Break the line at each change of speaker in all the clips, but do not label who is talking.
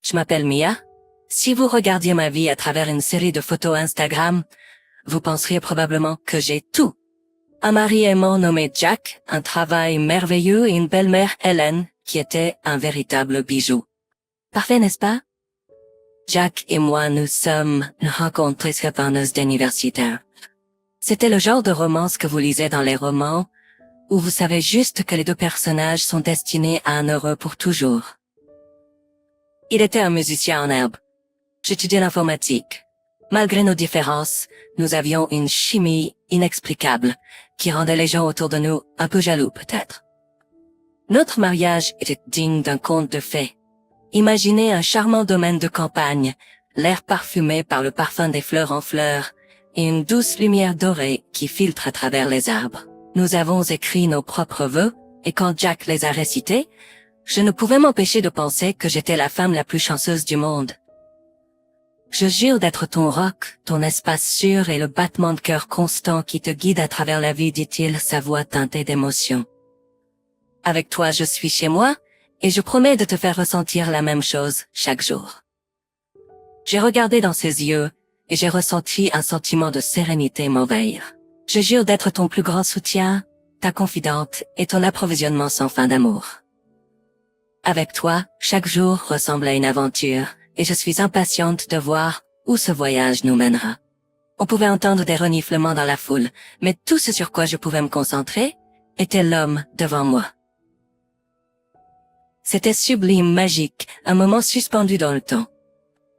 Je m'appelle Mia. Si vous regardiez ma vie à travers une série de photos Instagram, vous penseriez probablement que j'ai tout. Un mari aimant nommé Jack, un travail merveilleux et une belle-mère Hélène, qui était un véritable bijou. Parfait, n'est-ce pas? Jack et moi nous sommes une rencontre presque faneuse d'universitaires. C'était le genre de romance que vous lisez dans les romans, où vous savez juste que les deux personnages sont destinés à un heureux pour toujours. Il était un musicien en herbe. J'étudiais l'informatique. Malgré nos différences, nous avions une chimie inexplicable qui rendait les gens autour de nous un peu jaloux peut-être. Notre mariage était digne d'un conte de fées. Imaginez un charmant domaine de campagne, l'air parfumé par le parfum des fleurs en fleurs et une douce lumière dorée qui filtre à travers les arbres. Nous avons écrit nos propres vœux et quand Jack les a récités, je ne pouvais m'empêcher de penser que j'étais la femme la plus chanceuse du monde. Je jure d'être ton roc, ton espace sûr et le battement de cœur constant qui te guide à travers la vie, dit-il, sa voix teintée d'émotion. Avec toi, je suis chez moi et je promets de te faire ressentir la même chose chaque jour. J'ai regardé dans ses yeux et j'ai ressenti un sentiment de sérénité m'envahir. Je jure d'être ton plus grand soutien, ta confidente et ton approvisionnement sans fin d'amour. Avec toi, chaque jour ressemble à une aventure et je suis impatiente de voir où ce voyage nous mènera. On pouvait entendre des reniflements dans la foule, mais tout ce sur quoi je pouvais me concentrer était l'homme devant moi. C'était sublime, magique, un moment suspendu dans le temps.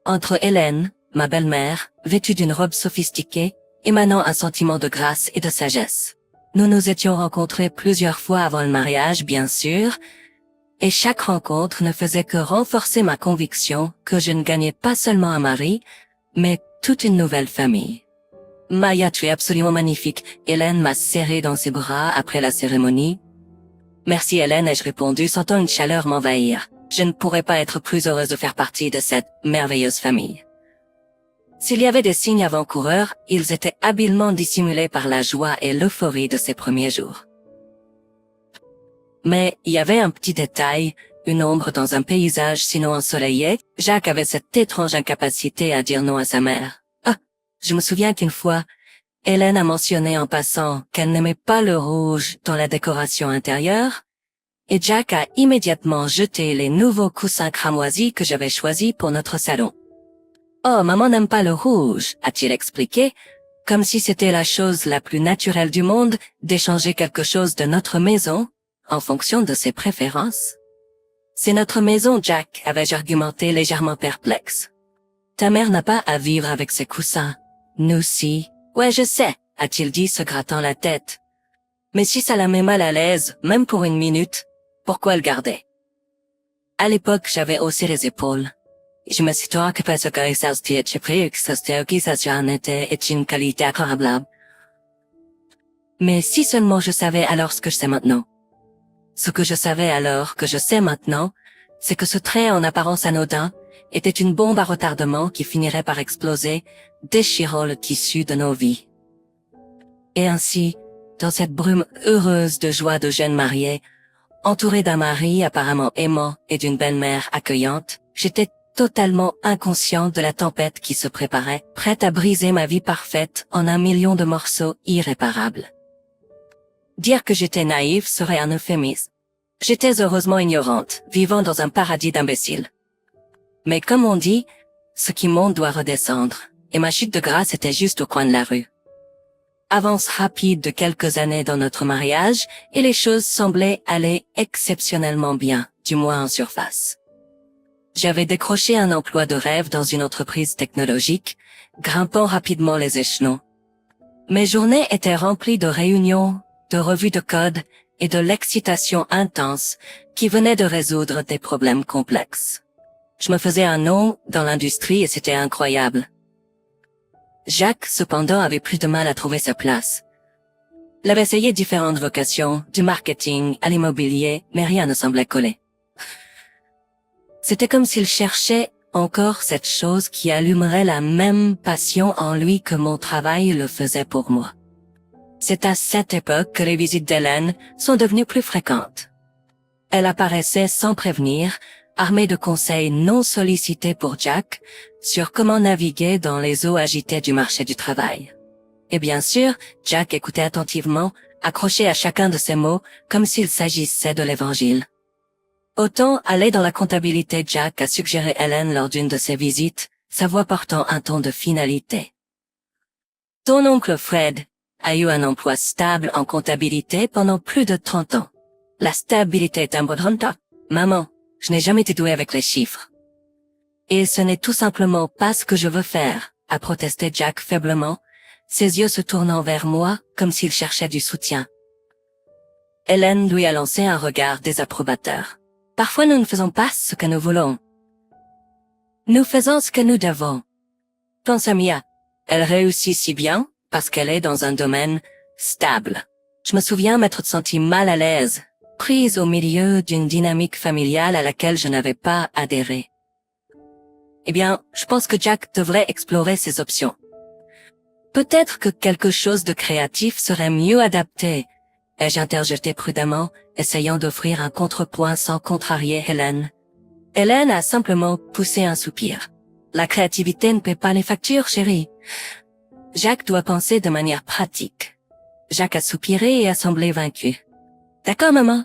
Entre Hélène, ma belle-mère, vêtue d'une robe sophistiquée, émanant un sentiment de grâce et de sagesse. Nous nous étions rencontrés plusieurs fois avant le mariage, bien sûr, et chaque rencontre ne faisait que renforcer ma conviction que je ne gagnais pas seulement un mari, mais toute une nouvelle famille. Maya, tu es absolument magnifique. Hélène m'a serré dans ses bras après la cérémonie. Merci Hélène, ai-je répondu, sentant une chaleur m'envahir. Je ne pourrais pas être plus heureuse de faire partie de cette merveilleuse famille. S'il y avait des signes avant-coureurs, ils étaient habilement dissimulés par la joie et l'euphorie de ces premiers jours. Mais il y avait un petit détail, une ombre dans un paysage sinon ensoleillé. Jack avait cette étrange incapacité à dire non à sa mère. Ah, je me souviens qu'une fois, Hélène a mentionné en passant qu'elle n'aimait pas le rouge dans la décoration intérieure, et Jack a immédiatement jeté les nouveaux coussins cramoisis que j'avais choisis pour notre salon. Oh, maman n'aime pas le rouge, a-t-il expliqué, comme si c'était la chose la plus naturelle du monde d'échanger quelque chose de notre maison en fonction de ses préférences. C'est notre maison, Jack, avais-je argumenté légèrement perplexe. Ta mère n'a pas à vivre avec ses coussins. Nous si. Ouais, je sais, a-t-il dit se grattant la tête. Mais si ça la met mal à l'aise, même pour une minute, pourquoi le garder? À l'époque, j'avais haussé les épaules. Je me suis dit que parce que ça j'ai pris que ça était une qualité incroyable. Mais si seulement je savais alors ce que je sais maintenant. Ce que je savais alors que je sais maintenant, c'est que ce trait en apparence anodin était une bombe à retardement qui finirait par exploser, déchirant le tissu de nos vies. Et ainsi, dans cette brume heureuse de joie de jeunes mariés, entourée d'un mari apparemment aimant et d'une belle-mère accueillante, j'étais totalement inconsciente de la tempête qui se préparait, prête à briser ma vie parfaite en 1 million de morceaux irréparables. Dire que j'étais naïve serait un euphémisme. J'étais heureusement ignorante, vivant dans un paradis d'imbéciles. Mais comme on dit, ce qui monte doit redescendre, et ma chute de grâce était juste au coin de la rue. Avance rapide de quelques années dans notre mariage, et les choses semblaient aller exceptionnellement bien, du moins en surface. J'avais décroché un emploi de rêve dans une entreprise technologique, grimpant rapidement les échelons. Mes journées étaient remplies de réunions, de revues de code et de l'excitation intense qui venait de résoudre des problèmes complexes. Je me faisais un nom dans l'industrie et c'était incroyable. Jacques, cependant, avait plus de mal à trouver sa place. Il avait essayé différentes vocations, du marketing à l'immobilier, mais rien ne semblait coller. C'était comme s'il cherchait encore cette chose qui allumerait la même passion en lui que mon travail le faisait pour moi. C'est à cette époque que les visites d'Hélène sont devenues plus fréquentes. Elle apparaissait sans prévenir, armée de conseils non sollicités pour Jack sur comment naviguer dans les eaux agitées du marché du travail. Et bien sûr, Jack écoutait attentivement, accroché à chacun de ces mots, comme s'il s'agissait de l'Évangile. Autant aller dans la comptabilité, Jack a suggéré Hélène lors d'une de ses visites, sa voix portant un ton de finalité. Ton oncle Fred a eu un emploi stable en comptabilité pendant plus de 30 ans. La stabilité est importante. Maman, je n'ai jamais été douée avec les chiffres. Et ce n'est tout simplement pas ce que je veux faire, a protesté Jack faiblement, ses yeux se tournant vers moi comme s'il cherchait du soutien. Hélène lui a lancé un regard désapprobateur. Parfois nous ne faisons pas ce que nous voulons. Nous faisons ce que nous devons. Pense à Mia. Elle réussit si bien parce qu'elle est dans un domaine stable. Je me souviens m'être sentie mal à l'aise, prise au milieu d'une dynamique familiale à laquelle je n'avais pas adhéré. Eh bien, je pense que Jack devrait explorer ses options. Peut-être que quelque chose de créatif serait mieux adapté, ai-je interjeté prudemment, essayant d'offrir un contrepoint sans contrarier Hélène. Hélène a simplement poussé un soupir. La créativité ne paie pas les factures, chérie. Jack doit penser de manière pratique. Jack a soupiré et a semblé vaincu. D'accord, maman.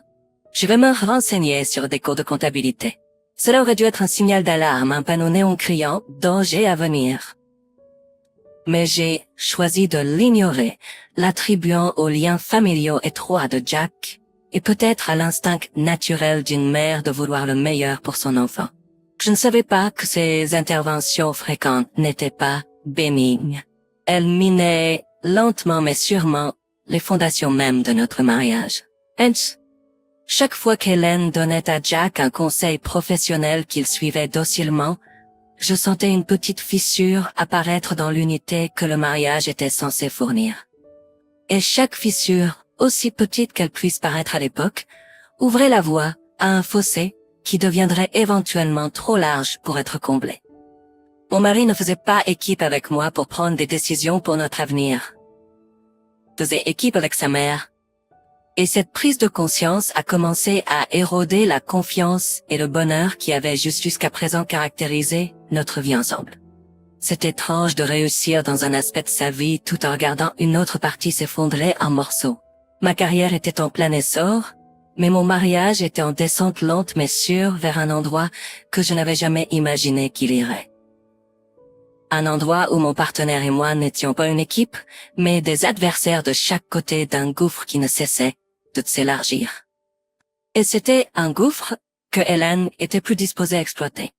Je vais me renseigner sur des cours de comptabilité. Cela aurait dû être un signal d'alarme, un panneau néon criant « Danger à venir ». Mais j'ai choisi de l'ignorer, l'attribuant aux liens familiaux étroits de Jack, et peut-être à l'instinct naturel d'une mère de vouloir le meilleur pour son enfant. Je ne savais pas que ces interventions fréquentes n'étaient pas bénignes. Elles minaient, lentement mais sûrement, les fondations mêmes de notre mariage. Hence, chaque fois qu'Hélène donnait à Jack un conseil professionnel qu'il suivait docilement, je sentais une petite fissure apparaître dans l'unité que le mariage était censé fournir. Et chaque fissure, aussi petite qu'elle puisse paraître à l'époque, ouvrait la voie à un fossé qui deviendrait éventuellement trop large pour être comblé. Mon mari ne faisait pas équipe avec moi pour prendre des décisions pour notre avenir. Faisait équipe avec sa mère. Et cette prise de conscience a commencé à éroder la confiance et le bonheur qui avaient jusqu'à présent caractérisé notre vie ensemble. C'est étrange de réussir dans un aspect de sa vie tout en regardant une autre partie s'effondrer en morceaux. Ma carrière était en plein essor, mais mon mariage était en descente lente mais sûre vers un endroit que je n'avais jamais imaginé qu'il irait. Un endroit où mon partenaire et moi n'étions pas une équipe, mais des adversaires de chaque côté d'un gouffre qui ne cessait de s'élargir. Et c'était un gouffre que Hélène était plus disposée à exploiter.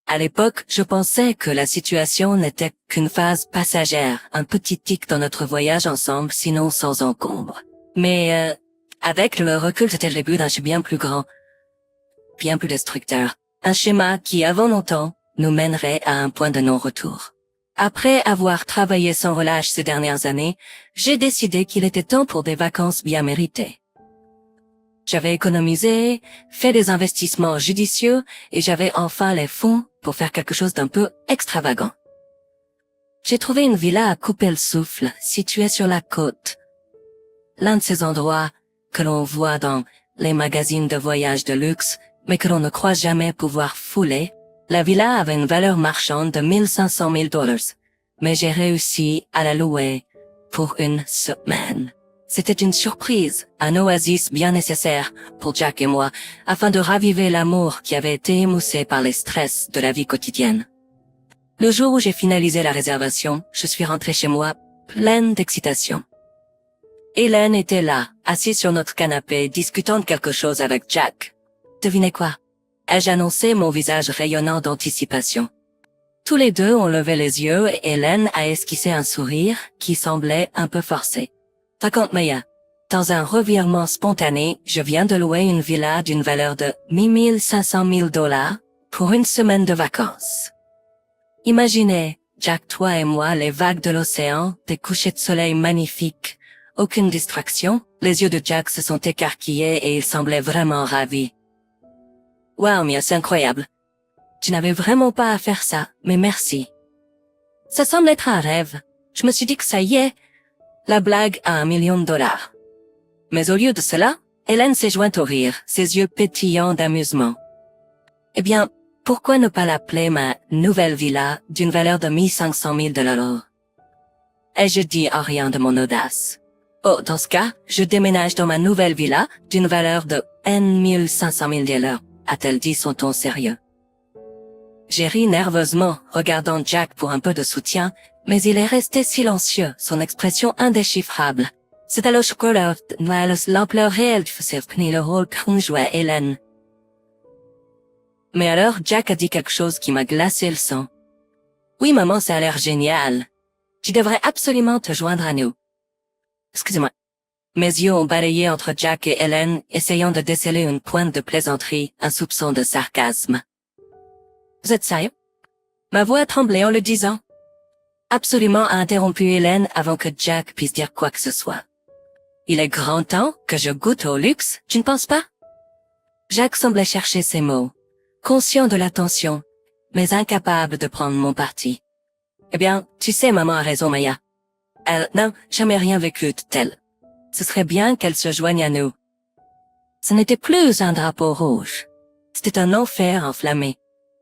À l'époque, je pensais que la situation n'était qu'une phase passagère, un petit tic dans notre voyage ensemble, sinon sans encombre. Mais avec le recul, c'était le début d'un schéma bien plus grand, bien plus destructeur. Un schéma qui, avant longtemps, nous mènerait à un point de non-retour. Après avoir travaillé sans relâche ces dernières années, j'ai décidé qu'il était temps pour des vacances bien méritées. J'avais économisé, fait des investissements judicieux et j'avais enfin les fonds pour faire quelque chose d'un peu extravagant. J'ai trouvé une villa à couper le souffle, située sur la côte. L'un de ces endroits que l'on voit dans les magazines de voyage de luxe, mais que l'on ne croit jamais pouvoir fouler. La villa avait une valeur marchande de $1,500,000, mais j'ai réussi à la louer pour une semaine. C'était une surprise, un oasis bien nécessaire pour Jack et moi, afin de raviver l'amour qui avait été émoussé par les stress de la vie quotidienne. Le jour où j'ai finalisé la réservation, je suis rentrée chez moi, pleine d'excitation. Hélène était là, assise sur notre canapé, discutant de quelque chose avec Jack. Devinez quoi? Ai-je annoncé, mon visage rayonnant d'anticipation. Tous les deux ont levé les yeux et Hélène a esquissé un sourire qui semblait un peu forcé. Raconte Maya. Dans un revirement spontané, je viens de louer une villa d'une valeur de $1,500,000 pour une semaine de vacances. Imaginez, Jack, toi et moi, les vagues de l'océan, des couchers de soleil magnifiques. Aucune distraction, les yeux de Jack se sont écarquillés et il semblait vraiment ravi. Wow, Mia, c'est incroyable. Tu n'avais vraiment pas à faire ça, mais merci. Ça semble être un rêve. Je me suis dit que ça y est, la blague à $1,000,000. Mais au lieu de cela, Hélène s'est jointe au rire, ses yeux pétillants d'amusement. Eh bien, pourquoi ne pas l'appeler ma nouvelle villa d'une valeur de 1500 000 $? Ai-je dit à rien de mon audace? Oh, dans ce cas, je déménage dans ma nouvelle villa d'une valeur de N 1500 000 $, a-t-elle dit son ton sérieux. J'ai ri nerveusement, regardant Jack pour un peu de soutien, mais il est resté silencieux, son expression indéchiffrable. C'est alors que l'ampleur réelle du le rôle qu'en jouait Hélène. Mais alors Jack a dit quelque chose qui m'a glacé le sang. Oui, maman, ça a l'air génial. Tu devrais absolument te joindre à nous. Excusez-moi. Mes yeux ont balayé entre Jack et Hélène, essayant de déceler une pointe de plaisanterie, un soupçon de sarcasme. Vous êtes sérieux? Ma voix a tremblé en le disant. Absolument, a interrompu Hélène avant que Jack puisse dire quoi que ce soit. Il est grand temps que je goûte au luxe, tu ne penses pas? Jack semblait chercher ses mots, conscient de la tension, mais incapable de prendre mon parti. Eh bien, tu sais, maman a raison, Maya. Elle n'a jamais rien vécu de tel. Ce serait bien qu'elle se joigne à nous. Ce n'était plus un drapeau rouge. C'était un enfer enflammé.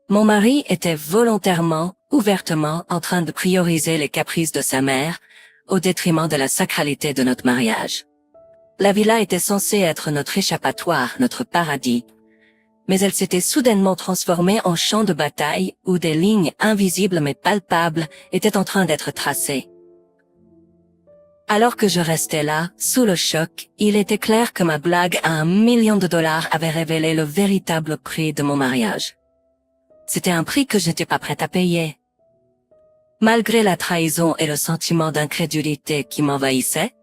Mon mari était volontairement, ouvertement en train de prioriser les caprices de sa mère, au détriment de la sacralité de notre mariage. La villa était censée être notre échappatoire, notre paradis. Mais elle s'était soudainement transformée en champ de bataille où des lignes invisibles mais palpables étaient en train d'être tracées. Alors que je restais là, sous le choc, il était clair que ma blague à $1 million avait révélé le véritable prix de mon mariage. C'était un prix que je n'étais pas prête à payer. Malgré la trahison et le sentiment d'incrédulité qui m'envahissait,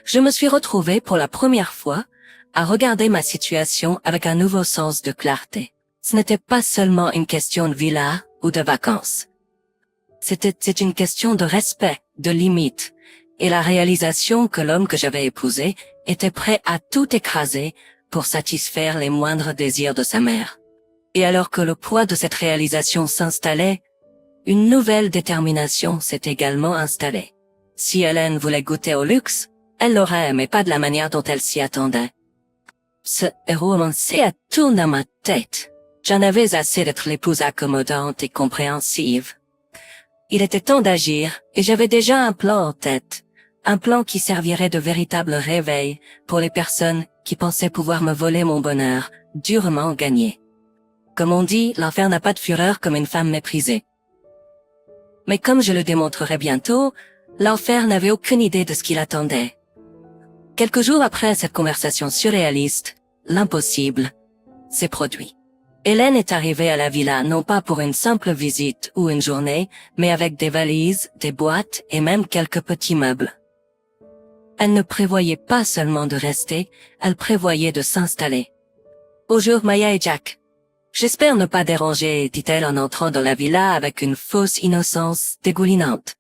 je me suis retrouvée pour la première fois à regarder ma situation avec un nouveau sens de clarté. Ce n'était pas seulement une question de villa ou de vacances. C'était une question de respect, de limite, et la réalisation que l'homme que j'avais épousé était prêt à tout écraser pour satisfaire les moindres désirs de sa mère. Et alors que le poids de cette réalisation s'installait, une nouvelle détermination s'est également installée. Si Hélène voulait goûter au luxe, elle l'aurait, mais pas de la manière dont elle s'y attendait. Ce romancier a tourné dans ma tête. J'en avais assez d'être l'épouse accommodante et compréhensive. Il était temps d'agir, et j'avais déjà un plan en tête. Un plan qui servirait de véritable réveil pour les personnes qui pensaient pouvoir me voler mon bonheur, durement gagné. Comme on dit, l'enfer n'a pas de fureur comme une femme méprisée. Mais comme je le démontrerai bientôt, l'enfer n'avait aucune idée de ce qu'il attendait. Quelques jours après cette conversation surréaliste, l'impossible s'est produit. Hélène est arrivée à la villa non pas pour une simple visite ou une journée, mais avec des valises, des boîtes et même quelques petits meubles. Elle ne prévoyait pas seulement de rester, elle prévoyait de s'installer. Bonjour Maya et Jack. J'espère ne pas déranger, dit-elle en entrant dans la villa avec une fausse innocence dégoulinante.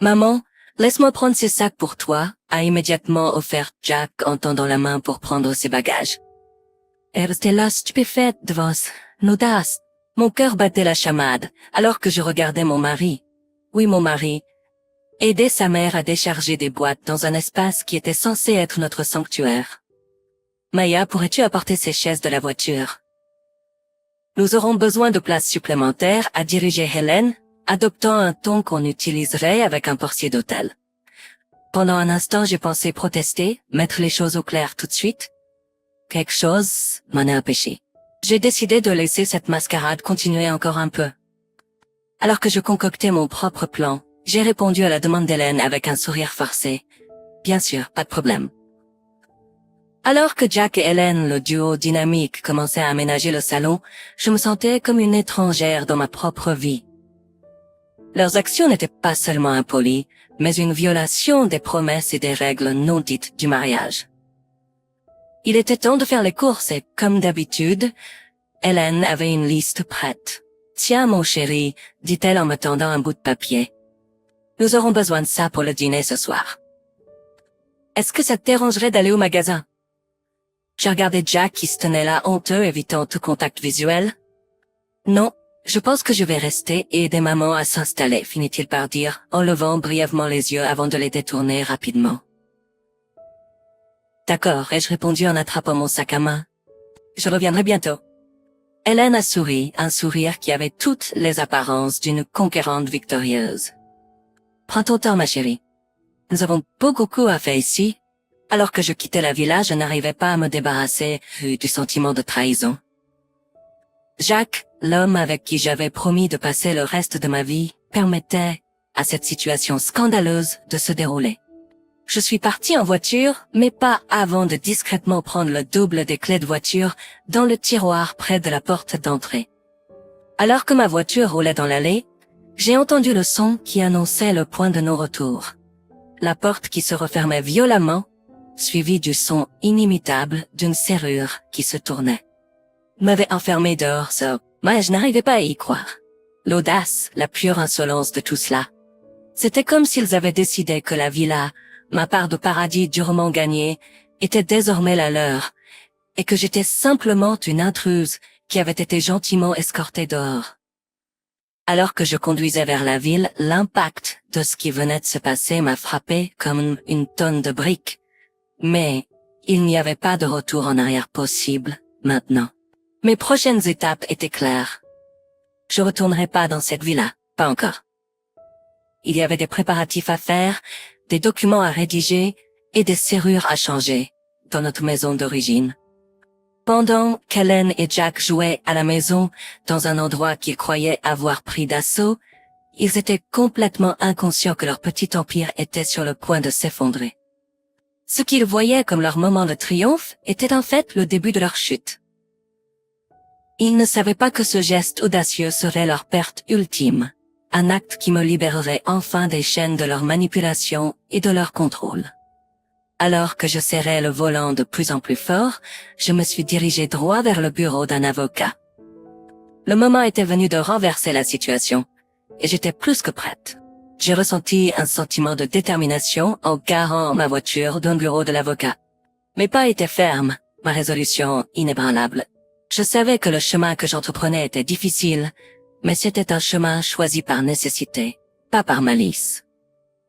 Maman, laisse-moi prendre ces sacs pour toi, a immédiatement offert Jack en tendant la main pour prendre ses bagages. Elle restait là stupéfaite devant l'audace. Mon cœur battait la chamade, alors que je regardais mon mari. Oui, mon mari. Aider sa mère à décharger des boîtes dans un espace qui était censé être notre sanctuaire. Maya, pourrais-tu apporter ces chaises de la voiture? Nous aurons besoin de place supplémentaire, a dirigé Hélène, adoptant un ton qu'on utiliserait avec un portier d'hôtel. Pendant un instant, j'ai pensé protester, mettre les choses au clair tout de suite. Quelque chose m'en a empêché. J'ai décidé de laisser cette mascarade continuer encore un peu. Alors que je concoctais mon propre plan, j'ai répondu à la demande d'Hélène avec un sourire forcé. Bien sûr, pas de problème. Alors que Jack et Hélène, le duo dynamique, commençaient à aménager le salon, je me sentais comme une étrangère dans ma propre vie. Leurs actions n'étaient pas seulement impolies, mais une violation des promesses et des règles non dites du mariage. Il était temps de faire les courses et, comme d'habitude, Hélène avait une liste prête. « Tiens, mon chéri, dit-elle en me tendant un bout de papier. Nous aurons besoin de ça pour le dîner ce soir. Est-ce que ça te dérangerait d'aller au magasin? » Je regardais Jack qui se tenait là honteux, évitant tout contact visuel. « Non, je pense que je vais rester et aider maman à s'installer, finit-il par dire, en levant brièvement les yeux avant de les détourner rapidement. D'accord, ai-je répondu en attrapant mon sac à main. Je reviendrai bientôt. Hélène a souri, un sourire qui avait toutes les apparences d'une conquérante victorieuse. Prends ton temps, ma chérie. Nous avons beaucoup à faire ici. Alors que je quittais la villa, je n'arrivais pas à me débarrasser du sentiment de trahison. Jacques, l'homme avec qui j'avais promis de passer le reste de ma vie, permettait à cette situation scandaleuse de se dérouler. Je suis partie en voiture, mais pas avant de discrètement prendre le double des clés de voiture dans le tiroir près de la porte d'entrée. Alors que ma voiture roulait dans l'allée, j'ai entendu le son qui annonçait le point de non-retour. La porte qui se refermait violemment, suivi du son inimitable d'une serrure qui se tournait. M'avait enfermé dehors, mais je n'arrivais pas à y croire. L'audace, la pure insolence de tout cela. C'était comme s'ils avaient décidé que la villa, ma part de paradis durement gagnée, était désormais la leur, et que j'étais simplement une intruse qui avait été gentiment escortée dehors. Alors que je conduisais vers la ville, l'impact de ce qui venait de se passer m'a frappé comme une tonne de briques. Mais il n'y avait pas de retour en arrière possible, maintenant. Mes prochaines étapes étaient claires. Je retournerai pas dans cette villa, pas encore. Il y avait des préparatifs à faire, des documents à rédiger et des serrures à changer dans notre maison d'origine. Pendant qu'Hélène et Jack jouaient à la maison dans un endroit qu'ils croyaient avoir pris d'assaut, ils étaient complètement inconscients que leur petit empire était sur le point de s'effondrer. Ce qu'ils voyaient comme leur moment de triomphe était en fait le début de leur chute. Ils ne savaient pas que ce geste audacieux serait leur perte ultime, un acte qui me libérerait enfin des chaînes de leur manipulation et de leur contrôle. Alors que je serrais le volant de plus en plus fort, je me suis dirigé droit vers le bureau d'un avocat. Le moment était venu de renverser la situation, et j'étais plus que prête. J'ai ressenti un sentiment de détermination en garant ma voiture d'un bureau de l'avocat. Mes pas étaient fermes, ma résolution inébranlable. Je savais que le chemin que j'entreprenais était difficile, mais c'était un chemin choisi par nécessité, pas par malice.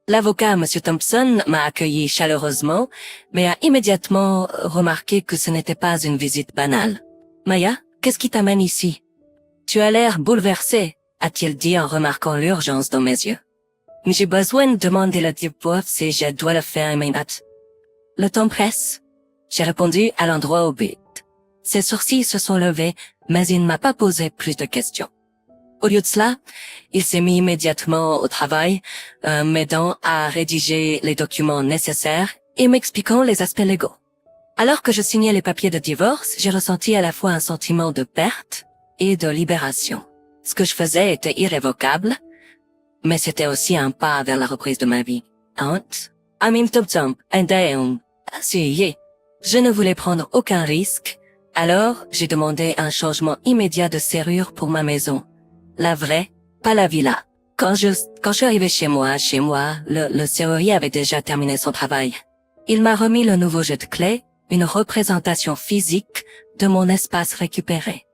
L'avocat, M. Thompson, m'a accueilli chaleureusement, mais a immédiatement remarqué que ce n'était pas une visite banale. « Maya, qu'est-ce qui t'amène ici? Tu as l'air bouleversée, a-t-il dit en remarquant l'urgence dans mes yeux. « J'ai besoin de demander le divorce si je dois le faire immédiatement. » « Le temps presse. » J'ai répondu à l'endroit au but. Ses sourcils se sont levés, mais il ne m'a pas posé plus de questions. Au lieu de cela, il s'est mis immédiatement au travail, m'aidant à rédiger les documents nécessaires et m'expliquant les aspects légaux. Alors que je signais les papiers de divorce, j'ai ressenti à la fois un sentiment de perte et de libération. Ce que je faisais était irrévocable, mais c'était aussi un pas vers la reprise de ma vie. Je ne voulais prendre aucun risque, alors j'ai demandé un changement immédiat de serrure pour ma maison. La vraie, pas la villa. Quand je suis arrivé chez moi, le serrurier avait déjà terminé son travail. Il m'a remis le nouveau jeu de clés, une représentation physique de mon espace récupéré.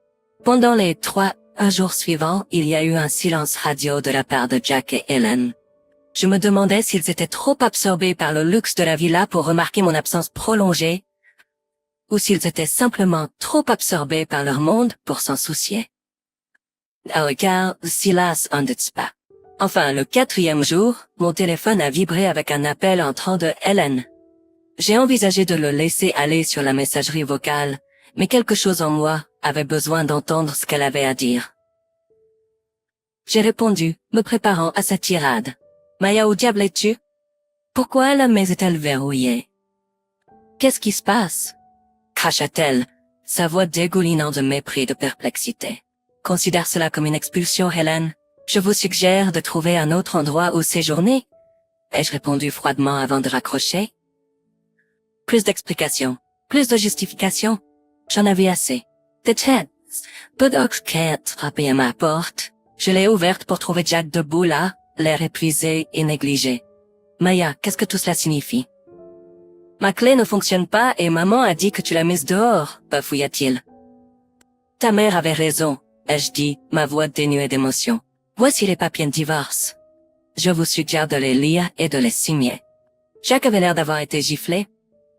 Pendant les 3 jours suivants, il y a eu un silence radio de la part de Jack et Hélène. Je me demandais s'ils étaient trop absorbés par le luxe de la villa pour remarquer mon absence prolongée, ou s'ils étaient simplement trop absorbés par leur monde pour s'en soucier. Car Silas en doute pas. Enfin, le 4e jour, mon téléphone a vibré avec un appel entrant de Hélène. J'ai envisagé de le laisser aller sur la messagerie vocale, mais quelque chose en moi avait besoin d'entendre ce qu'elle avait à dire. J'ai répondu, me préparant à sa tirade. « Maya, où diable es-tu? Pourquoi la maison est-elle verrouillée? Qu'est-ce qui se passe? » cracha-t-elle, sa voix dégoulinant de mépris et de perplexité. « Considère cela comme une expulsion, Hélène. Je vous suggère de trouver un autre endroit où séjourner. » ai-je répondu froidement avant de raccrocher. Plus d'explications, plus de justifications. J'en avais assez. Peut-être, peu d'oxcate frappé à ma porte. Je l'ai ouverte pour trouver Jack debout là, l'air épuisé et négligé. « Maya, qu'est-ce que tout cela signifie? »« Ma clé ne fonctionne pas et maman a dit que tu l'as mise dehors, » bafouilla-t-il. « Ta mère avait raison, » ai-je dit, ma voix dénuée d'émotion. « Voici les papiers de divorce. Je vous suggère de les lire et de les signer. » Jack avait l'air d'avoir été giflé.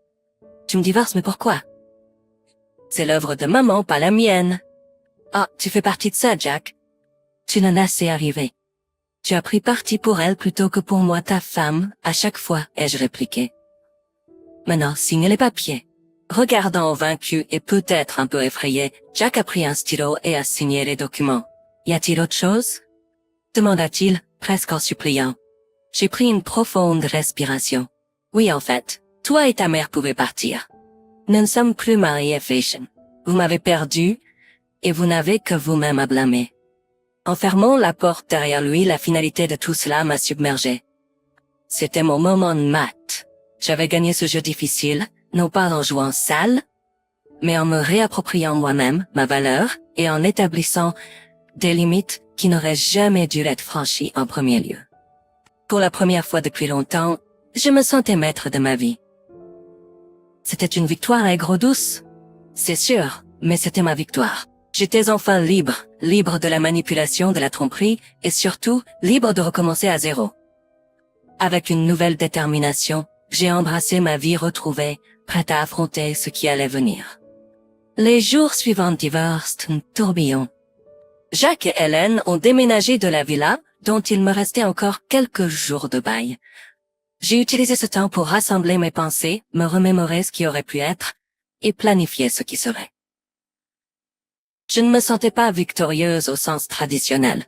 « Tu me divorces, mais pourquoi? » « C'est l'œuvre de maman, pas la mienne. » Ah, tu fais partie de ça, Jack. Tu n'en as assez arrivé. Tu as pris parti pour elle plutôt que pour moi, ta femme, à chaque fois, ai-je répliqué. Maintenant, signe les papiers. Regardant vaincu et peut-être un peu effrayé, Jack a pris un stylo et a signé les documents. Y a-t-il autre chose? Demanda-t-il, presque en suppliant. J'ai pris une profonde respiration. Oui, en fait, toi et ta mère pouvaient partir. Nous ne sommes plus mariés, Fashion. Vous m'avez perdu, et vous n'avez que vous-même à blâmer. En fermant la porte derrière lui, la finalité de tout cela m'a submergé. C'était mon moment de maths. J'avais gagné ce jeu difficile, non pas en jouant sale, mais en me réappropriant moi-même ma valeur et en établissant des limites qui n'auraient jamais dû être franchies en premier lieu. Pour la première fois depuis longtemps, je me sentais maître de ma vie. C'était une victoire aigre-douce, c'est sûr, mais c'était ma victoire. J'étais enfin libre, libre de la manipulation, de la tromperie, et surtout, libre de recommencer à zéro. Avec une nouvelle détermination, j'ai embrassé ma vie retrouvée, prête à affronter ce qui allait venir. Les jours suivants divorcent un tourbillon. Jack et Hélène ont déménagé de la villa, dont il me restait encore quelques jours de bail. J'ai utilisé ce temps pour rassembler mes pensées, me remémorer ce qui aurait pu être, et planifier ce qui serait. Je ne me sentais pas victorieuse au sens traditionnel.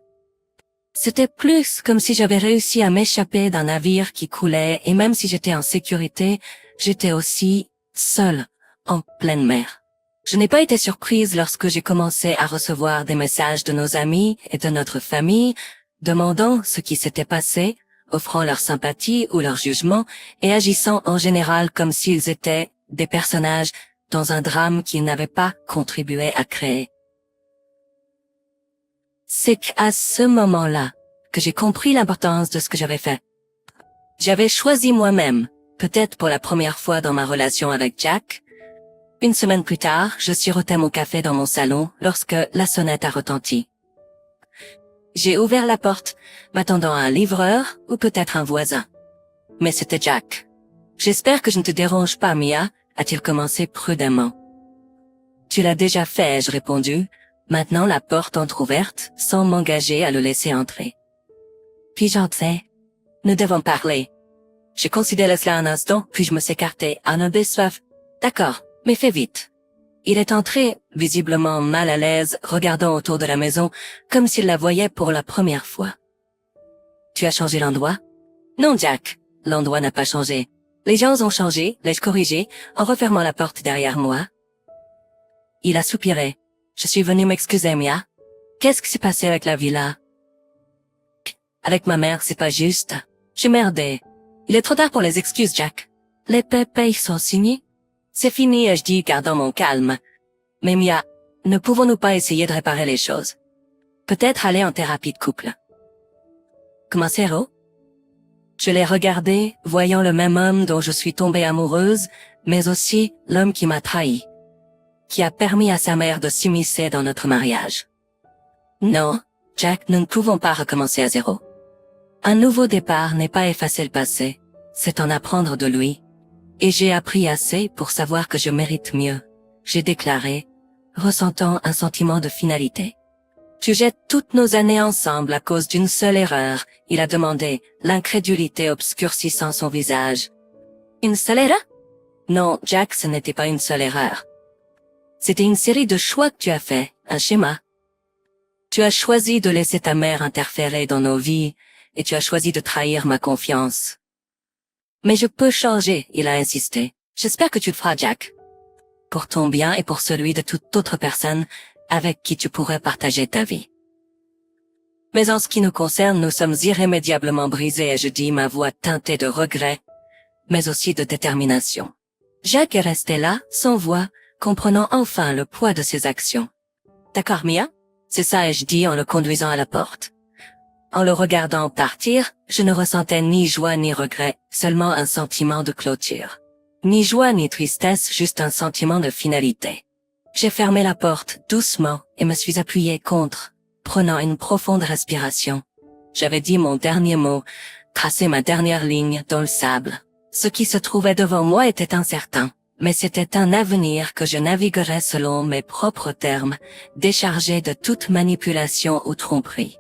C'était plus comme si j'avais réussi à m'échapper d'un navire qui coulait, et même si j'étais en sécurité, j'étais aussi seule, en pleine mer. Je n'ai pas été surprise lorsque j'ai commencé à recevoir des messages de nos amis et de notre famille, demandant ce qui s'était passé, offrant leur sympathie ou leur jugement, et agissant en général comme s'ils étaient des personnages dans un drame qu'ils n'avaient pas contribué à créer. C'est qu'à ce moment-là que j'ai compris l'importance de ce que j'avais fait. J'avais choisi moi-même, peut-être pour la première fois dans ma relation avec Jack. Une semaine plus tard, je sirotais mon café dans mon salon lorsque la sonnette a retenti. J'ai ouvert la porte, m'attendant à un livreur ou peut-être un voisin. Mais c'était Jack. « J'espère que je ne te dérange pas, Mia », a-t-il commencé prudemment. « Tu l'as déjà fait », ai-je répondu, maintenant la porte entr'ouverte, sans m'engager à le laisser entrer. Puis j'entrais. « Nous devons parler. » J'ai considéré cela un instant, puis je me suis écarté. « Un homme soif. »« D'accord, mais fais vite. » Il est entré, visiblement mal à l'aise, regardant autour de la maison, comme s'il la voyait pour la première fois. « Tu as changé l'endroit? »« Non, Jack, l'endroit n'a pas changé. Les gens ont changé, l'ai-je corrigé, en refermant la porte derrière moi. » Il a soupiré. « Je suis venu m'excuser, Mia. Qu'est-ce qui s'est passé avec la villa? »« Avec ma mère, c'est pas juste. J'ai merdé. Il est trop tard pour les excuses, Jack. Les payes sont signés? » C'est fini, ai-je dit, gardant mon calme. Mais Mia, ne pouvons-nous pas essayer de réparer les choses? Peut-être aller en thérapie de couple. Comment c'est, Ro? Je l'ai regardé, voyant le même homme dont je suis tombée amoureuse, mais aussi l'homme qui m'a trahi, qui a permis à sa mère de s'immiscer dans notre mariage. Non, Jack, nous ne pouvons pas recommencer à zéro. Un nouveau départ n'est pas effacer le passé, c'est en apprendre de lui. Et j'ai appris assez pour savoir que je mérite mieux, j'ai déclaré, ressentant un sentiment de finalité. Tu jettes toutes nos années ensemble à cause d'une seule erreur, il a demandé, l'incrédulité obscurcissant son visage. Une seule erreur? Non, Jack, ce n'était pas une seule erreur. C'était une série de choix que tu as fait, un schéma. Tu as choisi de laisser ta mère interférer dans nos vies, et tu as choisi de trahir ma confiance. Mais je peux changer, il a insisté. J'espère que tu le feras, Jack. Pour ton bien et pour celui de toute autre personne avec qui tu pourrais partager ta vie. Mais en ce qui nous concerne, nous sommes irrémédiablement brisés et je dis ma voix teintée de regret, mais aussi de détermination. Jack est resté là, sans voix, comprenant enfin le poids de ses actions. D'accord, Mia? C'est ça, ai-je dit en le conduisant à la porte. En le regardant partir, je ne ressentais ni joie ni regret, seulement un sentiment de clôture. Ni joie ni tristesse, juste un sentiment de finalité. J'ai fermé la porte doucement et me suis appuyée contre, prenant une profonde respiration. J'avais dit mon dernier mot, tracé ma dernière ligne dans le sable. Ce qui se trouvait devant moi était incertain, Mais c'était un avenir que je naviguerais selon mes propres termes, déchargé de toute manipulation ou tromperie.